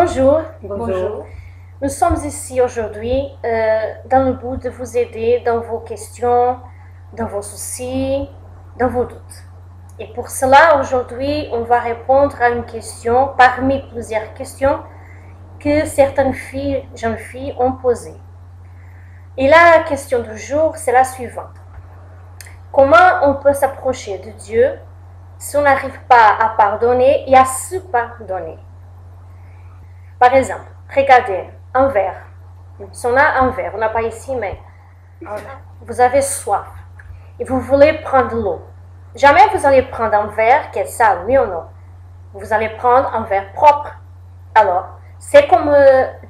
Bonjour. Bonjour. Nous sommes ici aujourd'hui dans le but de vous aider dans vos questions, dans vos soucis, dans vos doutes. Et pour cela, aujourd'hui, on va répondre à une question parmi plusieurs questions que certaines jeunes filles ont posées. Et la question du jour, c'est la suivante. Comment on peut s'approcher de Dieu si on n'arrive pas à pardonner et à se pardonner? Par exemple, regardez, un verre. Si on a un verre, on n'a pas ici, mais vous avez soif et vous voulez prendre de l'eau. Jamais vous allez prendre un verre qui est sale, oui ou non? Vous allez prendre un verre propre. Alors, c'est comme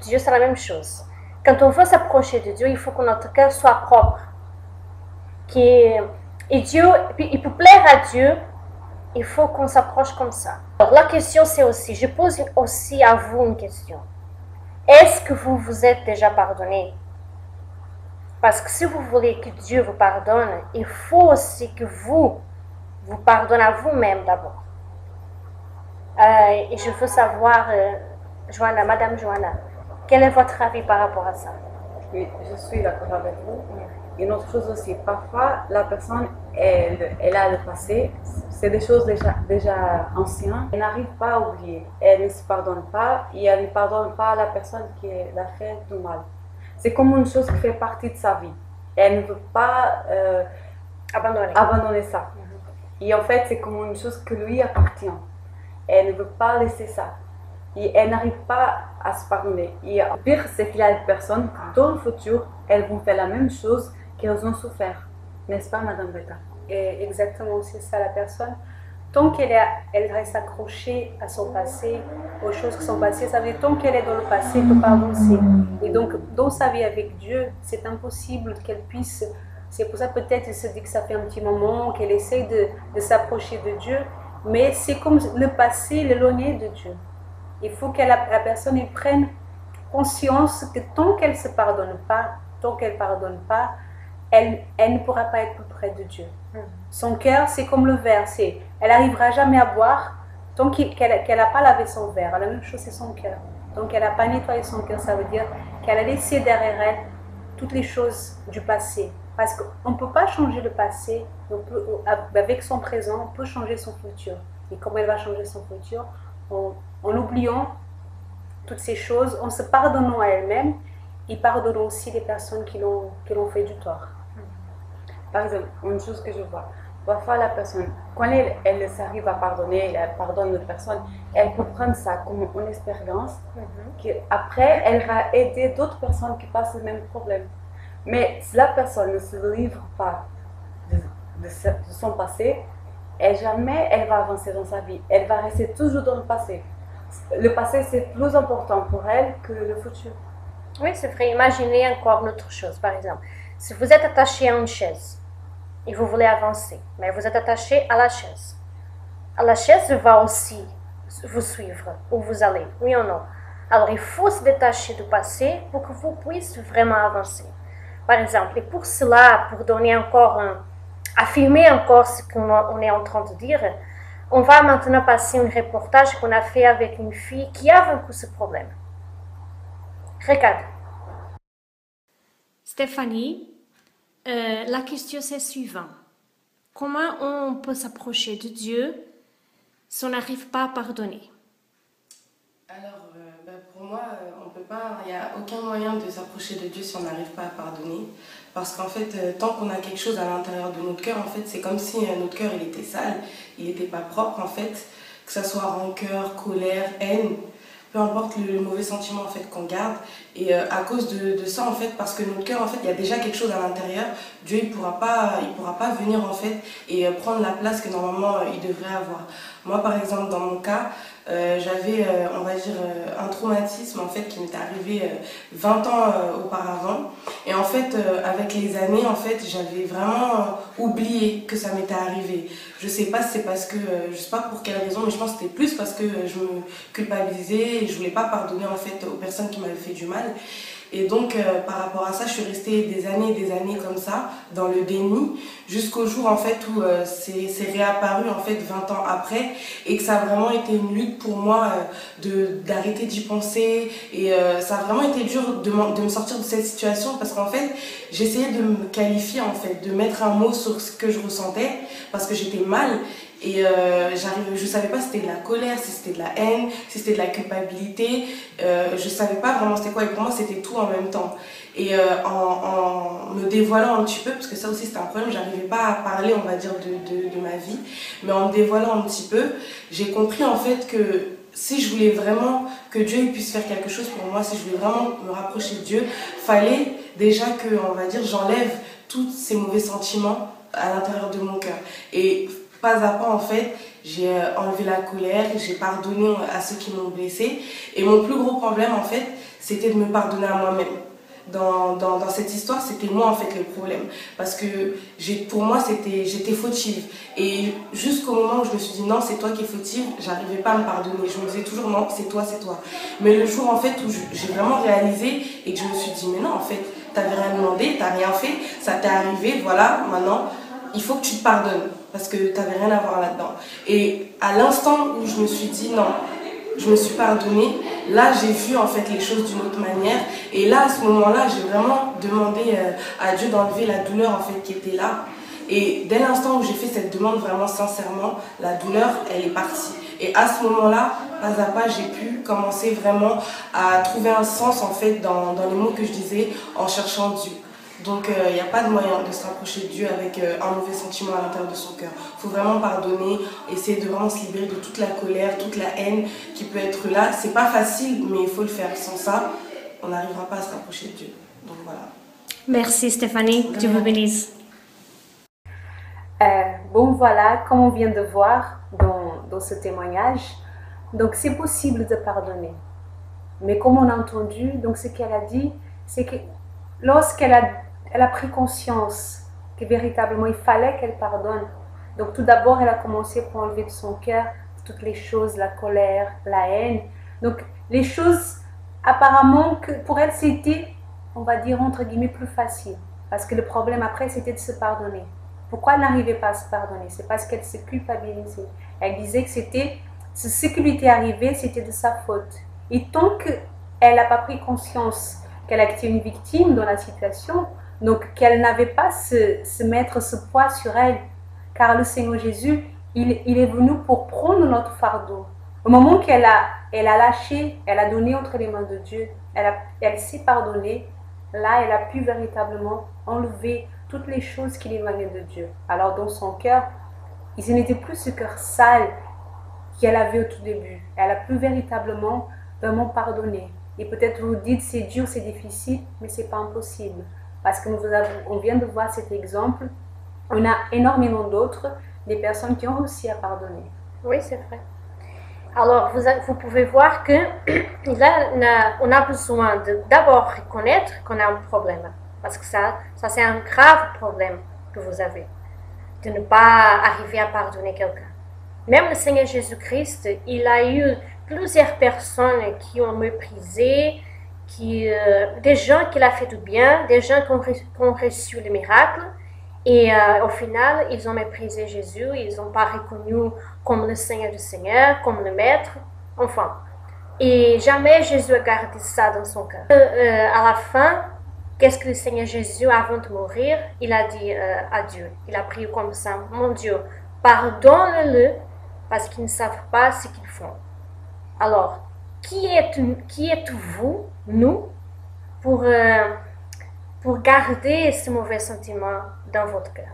Dieu, c'est la même chose. Quand on veut s'approcher de Dieu, il faut que notre cœur soit propre. Et Dieu, il peut plaire à Dieu, il faut qu'on s'approche comme ça. Alors, la question c'est aussi, je pose aussi à vous une question. Est-ce que vous vous êtes déjà pardonné? Parce que si vous voulez que Dieu vous pardonne, il faut aussi que vous pardonnez à vous-même d'abord. Et je veux savoir, Joanna, Madame Joanna, quel est votre avis par rapport à ça? Oui, je suis d'accord avec vous. Une autre chose aussi, parfois la personne, elle a le passé, c'est des choses déjà anciennes, elle n'arrive pas à oublier, elle ne se pardonne pas et elle ne pardonne pas à la personne qui l'a fait du mal. C'est comme une chose qui fait partie de sa vie. Elle ne veut pas abandonner ça. Et en fait, c'est comme une chose que lui appartient. Elle ne veut pas laisser ça. Et elle n'arrive pas à se pardonner. Et le pire, c'est qu'il y a des personnes qui, dans le futur, elles vont faire la même chose qu'elles ont souffert. N'est-ce pas, Madame Becca? Et exactement, c'est ça la personne. Tant qu'elle reste accrochée à son passé, aux choses qui sont passées, ça veut dire tant qu'elle est dans le passé, elle ne peut pas avancer. Et donc, dans sa vie avec Dieu, c'est impossible qu'elle puisse. C'est pour ça peut-être qu'elle se dit que ça fait un petit moment, qu'elle essaye de s'approcher de Dieu, mais c'est comme le passé, l'éloigner de Dieu. Il faut que la personne elle prenne conscience que tant qu'elle ne se pardonne pas, tant qu'elle ne pardonne pas, elle ne pourra pas être plus près de Dieu. Son cœur, c'est comme le verre. Elle n'arrivera jamais à boire tant qu'elle n'a pas lavé son verre. La même chose, c'est son cœur. Donc, elle n'a pas nettoyé son cœur. Ça veut dire qu'elle a laissé derrière elle toutes les choses du passé. Parce qu'on ne peut pas changer le passé. Avec son présent, on peut changer son futur. Et comment elle va changer son futur? En oubliant toutes ces choses, en se pardonnant à elle-même et pardonnant aussi les personnes qui l'ont fait du tort. Par exemple, une chose que je vois, parfois la personne, quand elle s'arrive à pardonner, elle pardonne une personne, elle peut prendre ça comme une expérience, qu'après elle va aider d'autres personnes qui passent le même problème. Mais si la personne ne se livre pas de son passé, jamais elle va avancer dans sa vie, elle va rester toujours dans le passé. Le passé, c'est plus important pour elle que le futur. Oui, c'est vrai. Imaginez encore une autre chose, par exemple. Si vous êtes attaché à une chaise et vous voulez avancer, mais vous êtes attaché à la chaise. La chaise va aussi vous suivre où vous allez, oui ou non? Alors, il faut se détacher du passé pour que vous puissiez vraiment avancer. Par exemple, et pour cela, pour donner encore affirmer encore ce qu'on est en train de dire, on va maintenant passer un reportage qu'on a fait avec une fille qui a vécu ce problème. Regarde. Stéphanie, la question c'est suivante. Comment on peut s'approcher de Dieu si on n'arrive pas à pardonner? Alors, pour moi, on peut pas, il n'y a aucun moyen de s'approcher de Dieu si on n'arrive pas à pardonner. Parce qu'en fait, tant qu'on a quelque chose à l'intérieur de notre cœur, en fait, c'est comme si notre cœur il était sale, il n'était pas propre, en fait. Que ce soit rancœur, colère, haine, peu importe le mauvais sentiment en fait qu'on garde. Et à cause de ça, en fait, parce que notre cœur, en fait, il y a déjà quelque chose à l'intérieur, Dieu il pourra pas venir en fait et prendre la place que normalement il devrait avoir. Moi, par exemple, dans mon cas, j'avais, on va dire, un traumatisme en fait qui m'était arrivé 20 ans auparavant. Et en fait, avec les années, en fait, j'avais vraiment oublié que ça m'était arrivé. Je sais pas si c'est parce que, je sais pas pour quelle raison, mais je pense que c'était plus parce que je me culpabilisais et je voulais pas pardonner en fait aux personnes qui m'avaient fait du mal. Et donc, par rapport à ça, je suis restée des années comme ça, dans le déni, jusqu'au jour en fait où c'est réapparu en fait 20 ans après, et que ça a vraiment été une lutte pour moi d'arrêter d'y penser. Et ça a vraiment été dur de me sortir de cette situation, parce qu'en fait, j'essayais de me qualifier, en fait, de mettre un mot sur ce que je ressentais, parce que j'étais mal. Et je savais pas si c'était de la colère, si c'était de la haine, si c'était de la culpabilité. Je savais pas vraiment c'était quoi, et pour moi c'était tout en même temps. Et en me dévoilant un petit peu, parce que ça aussi c'était un problème, j'arrivais pas à parler, on va dire, de ma vie, mais en me dévoilant un petit peu, j'ai compris en fait que si je voulais vraiment que Dieu puisse faire quelque chose pour moi, si je voulais vraiment me rapprocher de Dieu, fallait déjà que, on va dire, j'enlève tous ces mauvais sentiments à l'intérieur de mon cœur. Et pas à pas, en fait, j'ai enlevé la colère, j'ai pardonné à ceux qui m'ont blessée. Et mon plus gros problème, en fait, c'était de me pardonner à moi-même. Dans cette histoire, c'était moi, en fait, le problème. Parce que pour moi, j'étais fautive. Et jusqu'au moment où je me suis dit, non, c'est toi qui es fautive, j'arrivais pas à me pardonner. Je me disais toujours, non, c'est toi, c'est toi. Mais le jour, en fait, où j'ai vraiment réalisé et que je me suis dit, mais non, en fait, t'avais rien demandé, t'as rien fait, ça t'est arrivé, voilà, maintenant, il faut que tu te pardonnes, parce que tu n'avais rien à voir là-dedans. Et à l'instant où je me suis dit non, je me suis pardonnée, là j'ai vu en fait les choses d'une autre manière. Et là, à ce moment-là, j'ai vraiment demandé à Dieu d'enlever la douleur en fait qui était là. Et dès l'instant où j'ai fait cette demande vraiment sincèrement, la douleur, elle est partie. Et à ce moment-là, pas à pas, j'ai pu commencer vraiment à trouver un sens en fait dans les mots que je disais en cherchant Dieu. Donc il n'y a pas de moyen de se rapprocher de Dieu avec un mauvais sentiment à l'intérieur de son cœur. Il faut vraiment pardonner, essayer de vraiment se libérer de toute la colère, toute la haine qui peut être là. C'est pas facile, mais il faut le faire. Sans ça, on n'arrivera pas à se rapprocher de Dieu. Donc voilà. Merci Stéphanie, que Dieu vous bénisse. Bon voilà, comme on vient de voir dans ce témoignage, donc c'est possible de pardonner. Mais comme on a entendu, donc ce qu'elle a dit, c'est que lorsqu'elle a pris conscience que véritablement il fallait qu'elle pardonne, donc tout d'abord elle a commencé par enlever de son cœur toutes les choses, la colère, la haine. Donc les choses apparemment que pour elle c'était, on va dire entre guillemets, plus facile. Parce que le problème après c'était de se pardonner. Pourquoi elle n'arrivait pas à se pardonner? C'est parce qu'elle se culpabilisait. Elle disait que ce qui lui était arrivé, c'était de sa faute. Et tant qu'elle n'a pas pris conscience qu'elle a été une victime dans la situation, donc qu'elle n'avait pas se mettre ce poids sur elle, car le Seigneur Jésus, il est venu pour prendre notre fardeau. Au moment qu'elle a lâché, elle a donné entre les mains de Dieu, elle s'est pardonnée, là elle a pu véritablement enlever toutes les choses qui l'éloignaient de Dieu. Alors dans son cœur, il n'était plus ce cœur sale qu'elle avait au tout début. Elle a pu véritablement vraiment pardonner. Et peut-être vous dites c'est dur, c'est difficile, mais c'est pas impossible. Parce que on vient de voir cet exemple, on a énormément d'autres, des personnes qui ont réussi à pardonner. Oui, c'est vrai. Alors, vous pouvez voir que là, on a besoin de d'abord reconnaître qu'on a un problème. Parce que ça c'est un grave problème que vous avez, de ne pas arriver à pardonner quelqu'un. Même le Seigneur Jésus-Christ, il a eu plusieurs personnes qui ont méprisé, des gens qui l'ont fait du bien, des gens qui ont reçu le miracle. Et au final, ils ont méprisé Jésus, ils n'ont pas reconnu comme le Seigneur du Seigneur, comme le Maître, enfin. Et jamais Jésus a gardé ça dans son cœur. À la fin, qu'est-ce que le Seigneur Jésus, avant de mourir, il a dit à Dieu? Il a prié comme ça: mon Dieu, pardonne-le parce qu'ils ne savent pas ce qu'ils font. Alors, qui êtes-vous, nous, pour garder ce mauvais sentiment dans votre cœur?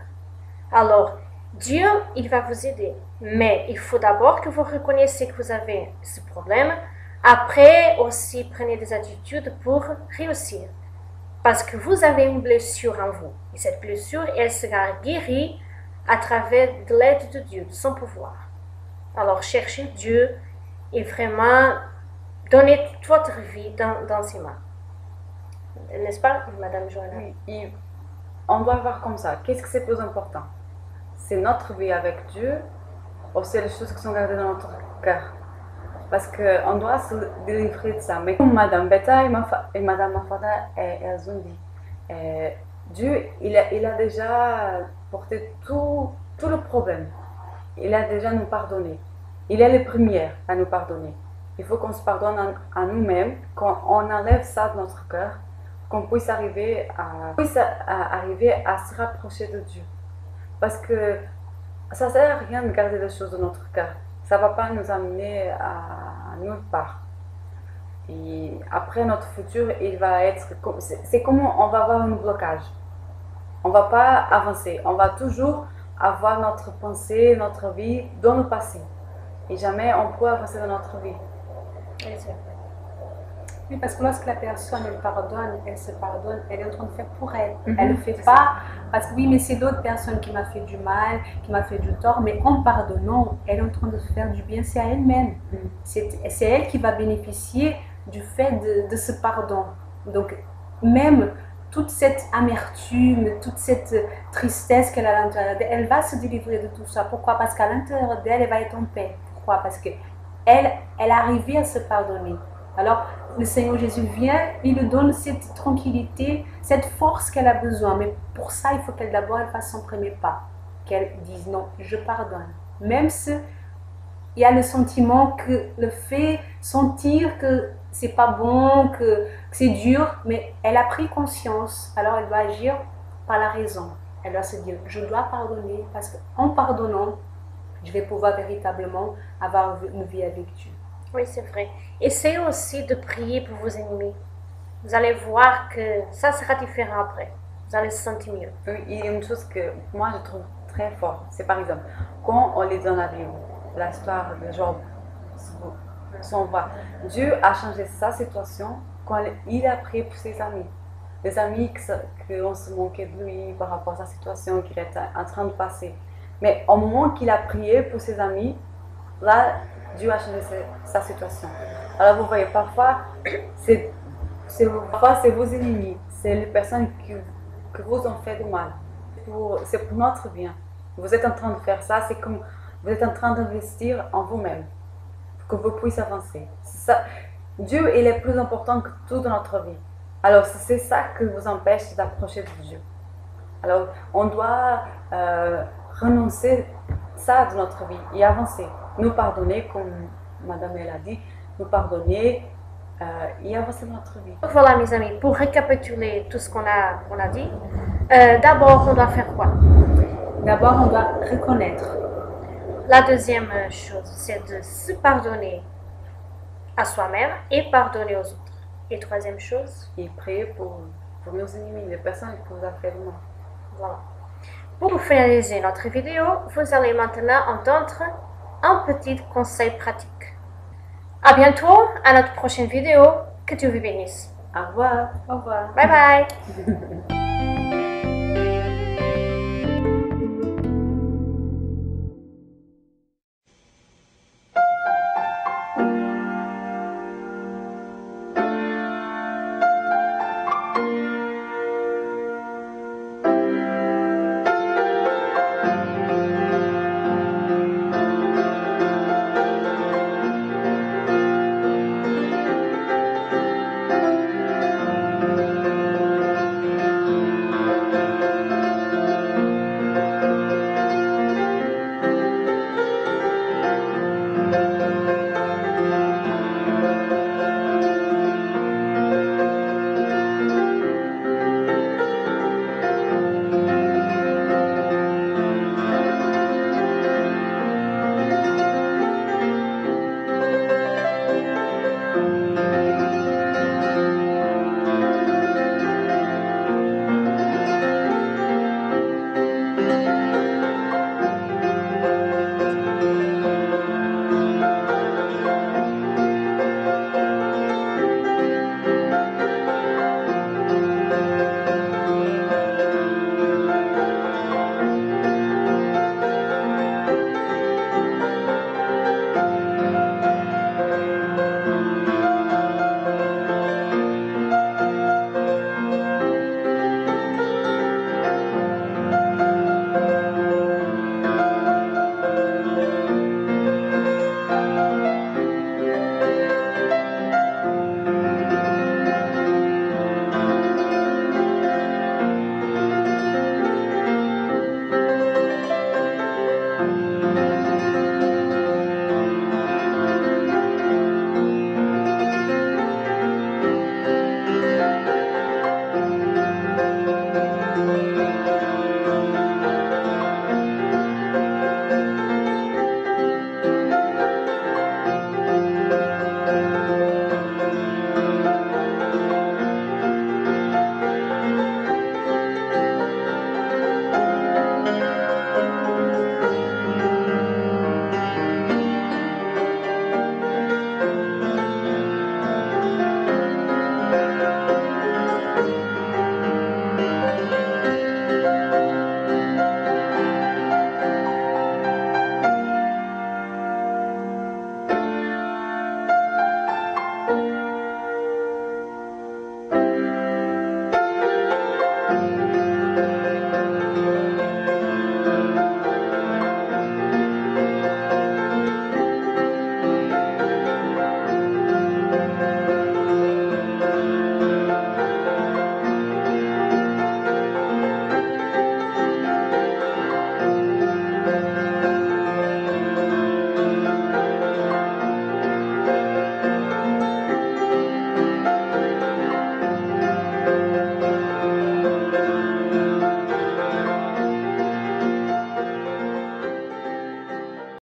Alors, Dieu, il va vous aider. Mais il faut d'abord que vous reconnaissiez que vous avez ce problème. Après, aussi, prenez des attitudes pour réussir. Parce que vous avez une blessure en vous. Et cette blessure, elle sera guérie à travers de l'aide de Dieu, de son pouvoir. Alors, cherchez Dieu et vraiment donnez toute votre vie dans ses mains. N'est-ce pas, Madame Joanna? Oui, on doit voir comme ça. Qu'est-ce que c'est plus important? C'est notre vie avec Dieu ou c'est les choses qui sont gardées dans notre cœur? Parce qu'on doit se délivrer de ça. Mais comme Madame Beta et Madame Mafada, elles ont dit, Dieu, il a déjà porté tout le problème. Il a déjà nous pardonné. Il est le premier à nous pardonner. Il faut qu'on se pardonne à nous-mêmes, qu'on enlève ça de notre cœur, qu'on puisse arriver à se rapprocher de Dieu. Parce que ça ne sert à rien de garder des choses dans notre cœur. Ça ne va pas nous amener à nulle part. Et après, notre futur, il va être... C'est comme on va avoir un blocage. On ne va pas avancer. On va toujours avoir notre pensée, notre vie dans le passé. Et jamais on peut avancer dans notre vie. Oui, parce que lorsque la personne elle se pardonne, elle est en train de faire pour elle. Elle ne le fait pas parce que oui, mais c'est d'autres personnes qui m'ont fait du mal, qui m'ont fait du tort, mais en pardonnant, elle est en train de se faire du bien, c'est à elle-même. C'est elle qui va bénéficier du fait de ce pardon. Donc, même toute cette amertume, toute cette tristesse qu'elle a à l'intérieur d'elle, elle va se délivrer de tout ça. Pourquoi? Parce qu'à l'intérieur d'elle, elle va être en paix. Pourquoi? Parce qu'elle a arrivé à se pardonner. Alors, le Seigneur Jésus vient, il lui donne cette tranquillité, cette force qu'elle a besoin. Mais pour ça, il faut qu'elle d'abord fasse son premier pas. Qu'elle dise non, je pardonne. Même si il y a le sentiment que le fait sentir que c'est pas bon, que c'est dur, mais elle a pris conscience. Alors, elle va agir par la raison. Elle va se dire, je dois pardonner parce qu'en pardonnant, je vais pouvoir véritablement avoir une vie avec Dieu. Oui, c'est vrai. Essayez aussi de prier pour vos ennemis. Vous allez voir que ça sera différent après. Vous allez se sentir mieux. Oui, il y a une chose que moi je trouve très forte. C'est par exemple, quand on lit dans la Bible, l'histoire de Job s'en va. Dieu a changé sa situation quand il a prié pour ses amis. Les amis qu'on se moquait de lui par rapport à sa situation qu'il était en train de passer. Mais au moment qu'il a prié pour ses amis, là, Dieu a changé sa situation. Alors vous voyez, parfois, c'est vos ennemis, c'est les personnes que vous ont fait du mal. C'est pour notre bien. Vous êtes en train de faire ça, c'est comme vous êtes en train d'investir en vous-même, pour que vous puissiez avancer. Ça. Dieu, il est plus important que tout dans notre vie. Alors c'est ça qui vous empêche d'approcher de Dieu. Alors on doit renoncer ça de notre vie et avancer. Nous pardonner, comme Madame elle a dit, nous pardonner et avancer dans notre vie. Voilà mes amis, pour récapituler tout ce qu'on a dit, d'abord on doit faire quoi? D'abord on doit reconnaître. La deuxième chose, c'est de se pardonner à soi-même et pardonner aux autres. Et troisième chose? Et prier pour nos ennemis, les personnes qui vous ont fait du mal. Voilà. Pour finaliser notre vidéo, vous allez maintenant entendre un petit conseil pratique. À bientôt à notre prochaine vidéo. Que Dieu vous bénisse. Au revoir. Au revoir. Bye bye.